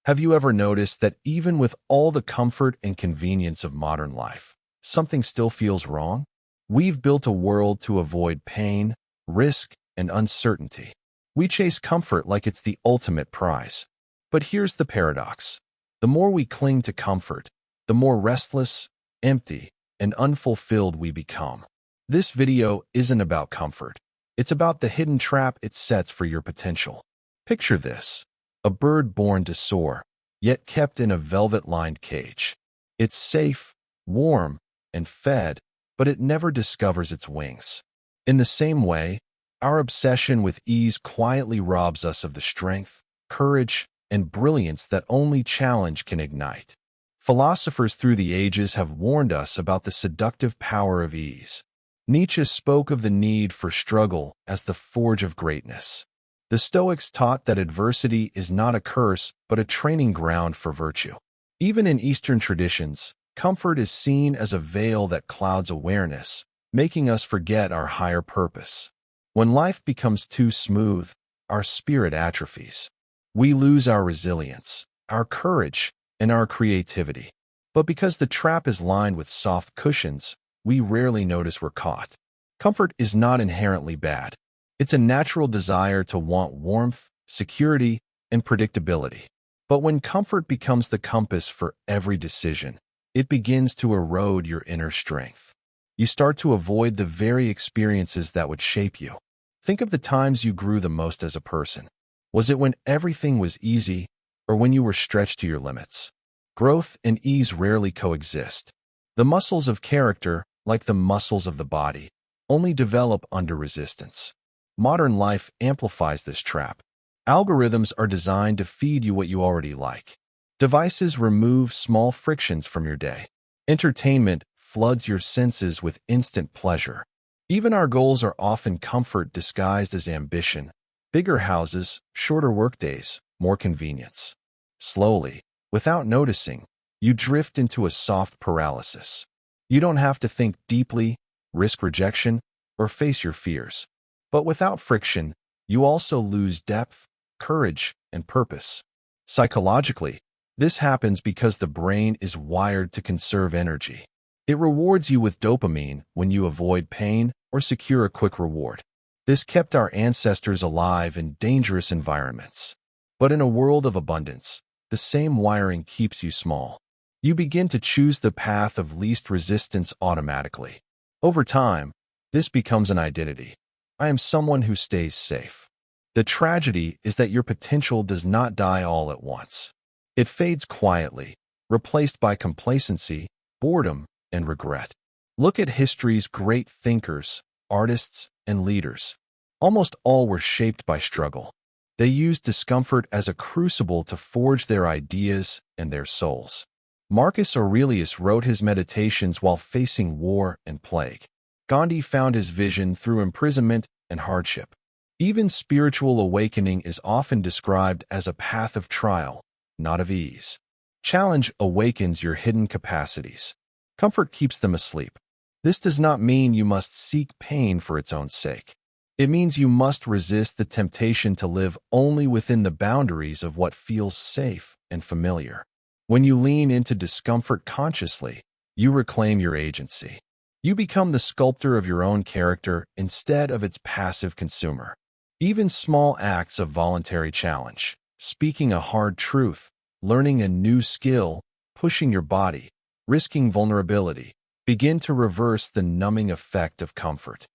Have you ever noticed that even with all the comfort and convenience of modern life, something still feels wrong? We've built a world to avoid pain, risk, and uncertainty. We chase comfort like it's the ultimate prize. But here's the paradox. The more we cling to comfort, the more restless, empty, and unfulfilled we become. This video isn't about comfort. It's about the hidden trap it sets for your potential. Picture this: a bird born to soar, yet kept in a velvet-lined cage. It's safe, warm, and fed, but it never discovers its wings. In the same way, our obsession with ease quietly robs us of the strength, courage, and brilliance that only challenge can ignite. Philosophers through the ages have warned us about the seductive power of ease. Nietzsche spoke of the need for struggle as the forge of greatness. The Stoics taught that adversity is not a curse, but a training ground for virtue. Even in Eastern traditions, comfort is seen as a veil that clouds awareness, making us forget our higher purpose. When life becomes too smooth, our spirit atrophies. We lose our resilience, our courage, and our creativity. But because the trap is lined with soft cushions, we rarely notice we're caught. Comfort is not inherently bad. It's a natural desire to want warmth, security, and predictability. But when comfort becomes the compass for every decision, it begins to erode your inner strength. You start to avoid the very experiences that would shape you. Think of the times you grew the most as a person. Was it when everything was easy, or when you were stretched to your limits? Growth and ease rarely coexist. The muscles of character, like the muscles of the body, only develop under resistance. Modern life amplifies this trap. Algorithms are designed to feed you what you already like. Devices remove small frictions from your day. Entertainment floods your senses with instant pleasure. Even our goals are often comfort disguised as ambition. Bigger houses, shorter workdays, more convenience. Slowly, without noticing, you drift into a soft paralysis. You don't have to think deeply, risk rejection, or face your fears. But without friction, you also lose depth, courage, and purpose. Psychologically, this happens because the brain is wired to conserve energy. It rewards you with dopamine when you avoid pain or secure a quick reward. This kept our ancestors alive in dangerous environments. But in a world of abundance, the same wiring keeps you small. You begin to choose the path of least resistance automatically. Over time, this becomes an identity. I am someone who stays safe. The tragedy is that your potential does not die all at once. It fades quietly, replaced by complacency, boredom, and regret. Look at history's great thinkers, artists, and leaders. Almost all were shaped by struggle. They used discomfort as a crucible to forge their ideas and their souls. Marcus Aurelius wrote his meditations while facing war and plague. Gandhi found his vision through imprisonment and hardship. Even spiritual awakening is often described as a path of trial, not of ease. Challenge awakens your hidden capacities. Comfort keeps them asleep. This does not mean you must seek pain for its own sake. It means you must resist the temptation to live only within the boundaries of what feels safe and familiar. When you lean into discomfort consciously, you reclaim your agency. You become the sculptor of your own character instead of its passive consumer. Even small acts of voluntary challenge, speaking a hard truth, learning a new skill, pushing your body, risking vulnerability, begin to reverse the numbing effect of comfort.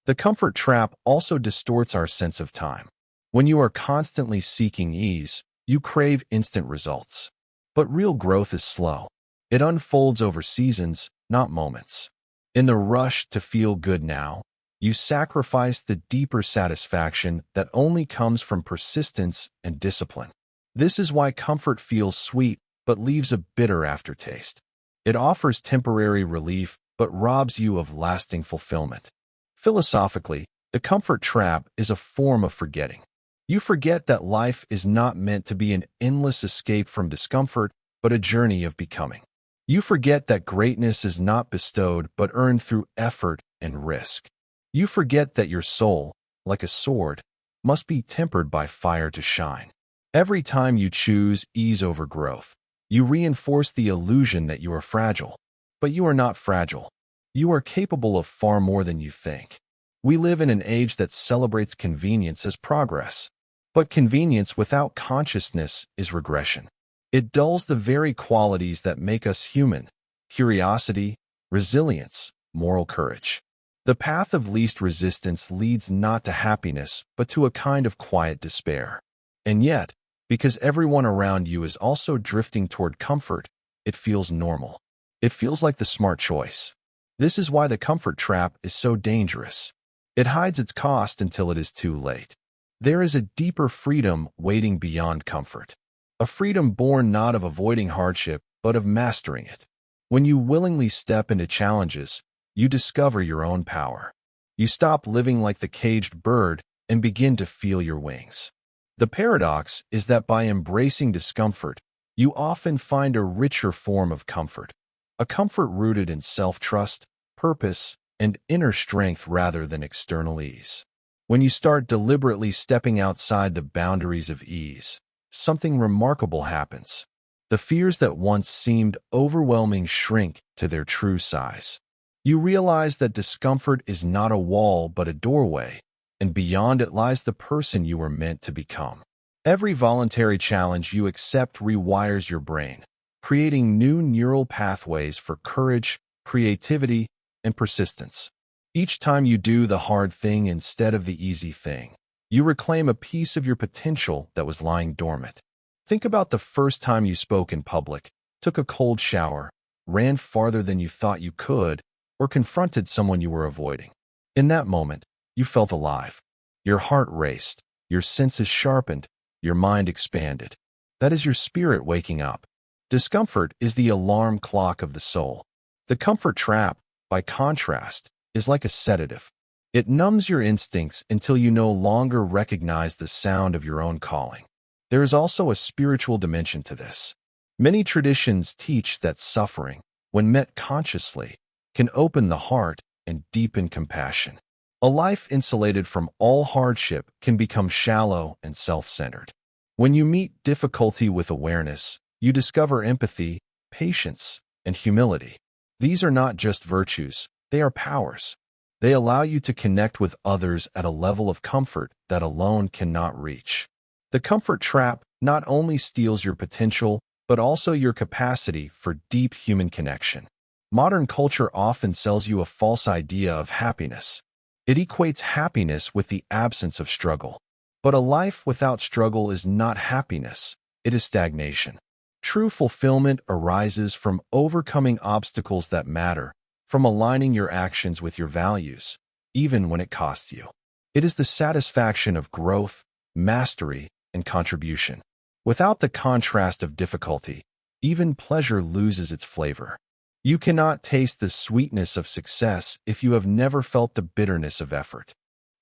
The comfort trap also distorts our sense of time. When you are constantly seeking ease, you crave instant results. But real growth is slow. It unfolds over seasons, not moments. In the rush to feel good now, you sacrifice the deeper satisfaction that only comes from persistence and discipline. This is why comfort feels sweet but leaves a bitter aftertaste. It offers temporary relief but robs you of lasting fulfillment. Philosophically, the comfort trap is a form of forgetting. You forget that life is not meant to be an endless escape from discomfort, but a journey of becoming. You forget that greatness is not bestowed but earned through effort and risk. You forget that your soul, like a sword, must be tempered by fire to shine. Every time you choose ease over growth, you reinforce the illusion that you are fragile. But you are not fragile. You are capable of far more than you think. We live in an age that celebrates convenience as progress. But convenience without consciousness is regression. It dulls the very qualities that make us human: curiosity, resilience, moral courage. The path of least resistance leads not to happiness, but to a kind of quiet despair. And yet, because everyone around you is also drifting toward comfort, it feels normal. It feels like the smart choice. This is why the comfort trap is so dangerous. It hides its cost until it is too late. There is a deeper freedom waiting beyond comfort. A freedom born not of avoiding hardship, but of mastering it. When you willingly step into challenges, you discover your own power. You stop living like the caged bird and begin to feel your wings. The paradox is that by embracing discomfort, you often find a richer form of comfort. A comfort rooted in self-trust, purpose, and inner strength rather than external ease. When you start deliberately stepping outside the boundaries of ease, something remarkable happens. The fears that once seemed overwhelming shrink to their true size. You realize that discomfort is not a wall but a doorway, and beyond it lies the person you were meant to become. Every voluntary challenge you accept rewires your brain, creating new neural pathways for courage, creativity, and persistence. Each time you do the hard thing instead of the easy thing, you reclaim a piece of your potential that was lying dormant. Think about the first time you spoke in public, took a cold shower, ran farther than you thought you could, or confronted someone you were avoiding. In that moment, you felt alive. Your heart raced, your senses sharpened, your mind expanded. That is your spirit waking up. Discomfort is the alarm clock of the soul. The comfort trap, by contrast, is like a sedative. It numbs your instincts until you no longer recognize the sound of your own calling. There is also a spiritual dimension to this. Many traditions teach that suffering, when met consciously, can open the heart and deepen compassion. A life insulated from all hardship can become shallow and self-centered. When you meet difficulty with awareness, you discover empathy, patience, and humility. These are not just virtues, they are powers. They allow you to connect with others at a level of comfort that alone cannot reach. The comfort trap not only steals your potential, but also your capacity for deep human connection. Modern culture often sells you a false idea of happiness. It equates happiness with the absence of struggle. But a life without struggle is not happiness, it is stagnation. True fulfillment arises from overcoming obstacles that matter, from aligning your actions with your values, even when it costs you. It is the satisfaction of growth, mastery, and contribution. Without the contrast of difficulty, even pleasure loses its flavor. You cannot taste the sweetness of success if you have never felt the bitterness of effort.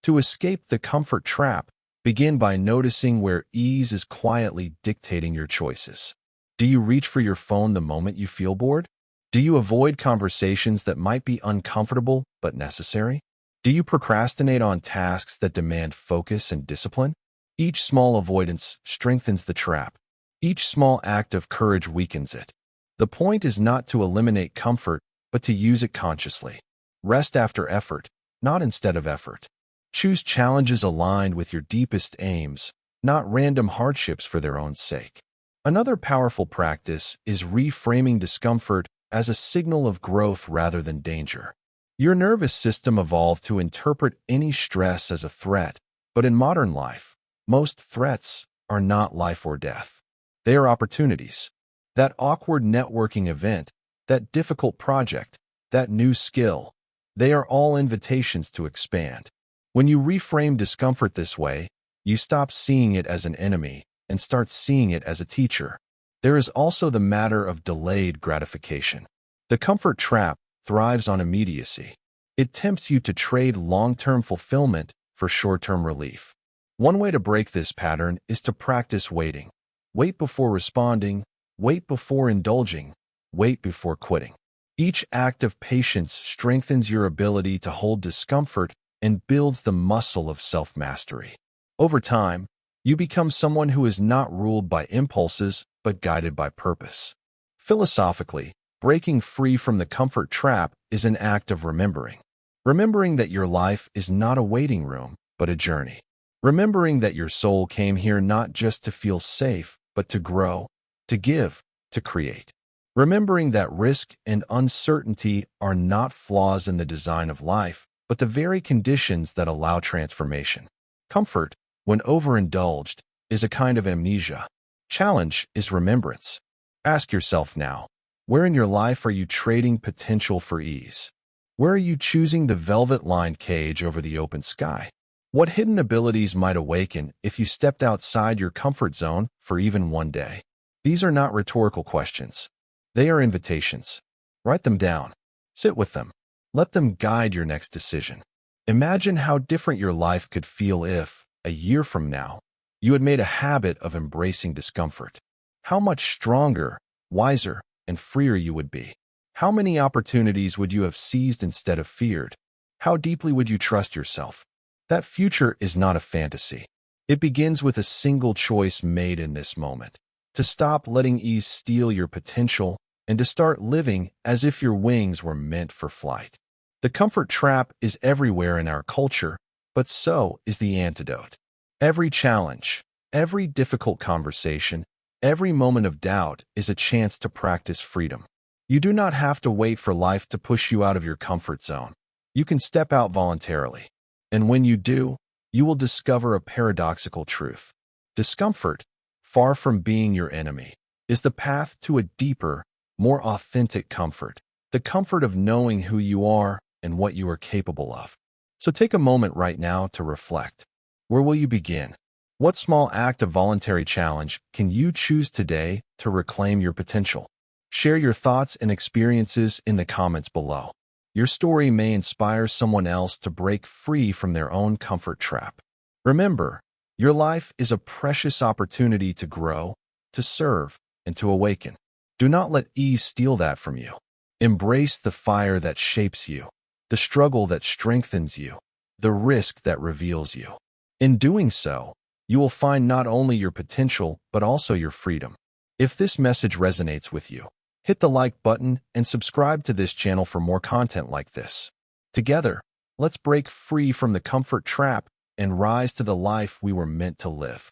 To escape the comfort trap, begin by noticing where ease is quietly dictating your choices. Do you reach for your phone the moment you feel bored? Do you avoid conversations that might be uncomfortable but necessary? Do you procrastinate on tasks that demand focus and discipline? Each small avoidance strengthens the trap. Each small act of courage weakens it. The point is not to eliminate comfort, but to use it consciously. Rest after effort, not instead of effort. Choose challenges aligned with your deepest aims, not random hardships for their own sake. Another powerful practice is reframing discomfort as a signal of growth rather than danger. Your nervous system evolved to interpret any stress as a threat, but in modern life, most threats are not life or death. They are opportunities. That awkward networking event, that difficult project, that new skill, they are all invitations to expand. When you reframe discomfort this way, you stop seeing it as an enemy and start seeing it as a teacher. There is also the matter of delayed gratification. The comfort trap thrives on immediacy. It tempts you to trade long-term fulfillment for short-term relief. One way to break this pattern is to practice waiting. Wait before responding, wait before indulging, wait before quitting. Each act of patience strengthens your ability to hold discomfort and builds the muscle of self-mastery. Over time, You become someone who is not ruled by impulses, but guided by purpose. Philosophically, breaking free from the comfort trap is an act of remembering. Remembering that your life is not a waiting room, but a journey. Remembering that your soul came here not just to feel safe, but to grow, to give, to create. Remembering that risk and uncertainty are not flaws in the design of life, but the very conditions that allow transformation. Comfort, when overindulged, is a kind of amnesia. Challenge is remembrance. Ask yourself now, where in your life are you trading potential for ease? Where are you choosing the velvet-lined cage over the open sky? What hidden abilities might awaken if you stepped outside your comfort zone for even one day? These are not rhetorical questions. They are invitations. Write them down. Sit with them. Let them guide your next decision. Imagine how different your life could feel if, a year from now, you had made a habit of embracing discomfort. How much stronger, wiser, and freer you would be. How many opportunities would you have seized instead of feared? How deeply would you trust yourself? That future is not a fantasy. It begins with a single choice made in this moment. To stop letting ease steal your potential and to start living as if your wings were meant for flight. The comfort trap is everywhere in our culture, but so is the antidote. Every challenge, every difficult conversation, every moment of doubt is a chance to practice freedom. You do not have to wait for life to push you out of your comfort zone. You can step out voluntarily. And when you do, you will discover a paradoxical truth. Discomfort, far from being your enemy, is the path to a deeper, more authentic comfort. The comfort of knowing who you are and what you are capable of. So take a moment right now to reflect. Where will you begin? What small act of voluntary challenge can you choose today to reclaim your potential? Share your thoughts and experiences in the comments below. Your story may inspire someone else to break free from their own comfort trap. Remember, your life is a precious opportunity to grow, to serve, and to awaken. Do not let ease steal that from you. Embrace the fire that shapes you, the struggle that strengthens you, the risk that reveals you. In doing so, you will find not only your potential, but also your freedom. If this message resonates with you, hit the like button and subscribe to this channel for more content like this. Together, let's break free from the comfort trap and rise to the life we were meant to live.